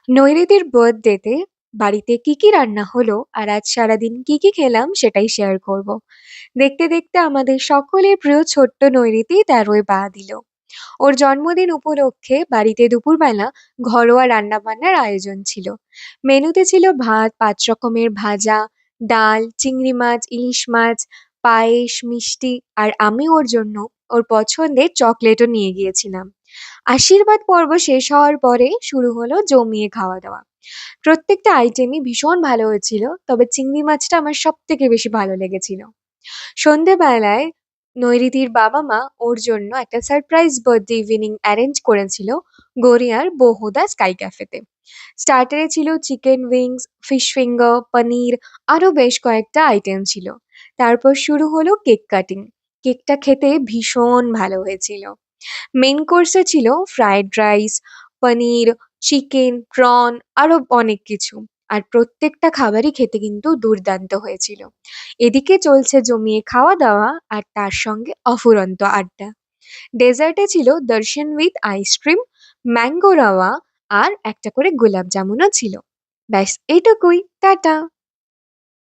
নৈঋতির বার্থডেতে বাড়িতে কি রান্না হলো আর আজ সারাদিন কি খেলাম সেটাই শেয়ার করব। দেখতে দেখতে আমাদের সকলের প্রিয় ছোট্ট নৈঋতি ১৩য় পা দিল। ওর জন্মদিন উপলক্ষে বাড়িতে দুপুরবেলা ঘরোয়া রান্নাবান্নার আয়োজন ছিল। মেনুতে ছিল ভাত, ৫ রকমের ভাজা, ডাল, চিংড়ি মাছ, ইলিশ মাছ, পায়েস, মিষ্টি, আর আমি ওর জন্য ওর পছন্দের চকলেটও নিয়ে গিয়েছিলাম। আশীর্বাদ পর্ব শেষ হওয়ার পরে শুরু হলো জমিয়ে খাওয়া দাওয়া। প্রত্যেকটা আইটেমই ভীষণ ভালো হয়েছিল, তবে চিংড়ি মাছটা আমার সব থেকে বেশি ভালো লেগেছিল। সন্ধেবেলায় নৈঋতির বাবা মা ওর জন্য একটা সারপ্রাইজ বার্থডে ইভিনিং অ্যারেঞ্জ করেছিল গড়িয়ার বহুদা স্কাই ক্যাফেতে। স্টার্টারে ছিল চিকেন উইংস, ফিশ ফিঙ্গার, পনির, আরো বেশ কয়েকটা আইটেম ছিল। তারপর শুরু হলো কেক কাটিং। কেকটা খেতে ভীষণ ভালো হয়েছিল। মেইন কোর্সে ছিল ফ্রাইড রাইস, পনির, চিকেন, প্রন, আরো অনেক কিছু। আর প্রত্যেকটা খাবারই খেতে কিন্তু দুর্দান্ত হয়েছিল। এদিকে চলছে জমিয়ে খাওয়া দাওয়া আর তার সঙ্গে অফুরন্ত আড্ডা। ডেজার্টে ছিল দর্শন উইথ আইসক্রিম, ম্যাঙ্গো রাওয়া, আর একটা করে গোলাপ জামুনও ছিল। ব্যাস এইটুকুই, টাটা।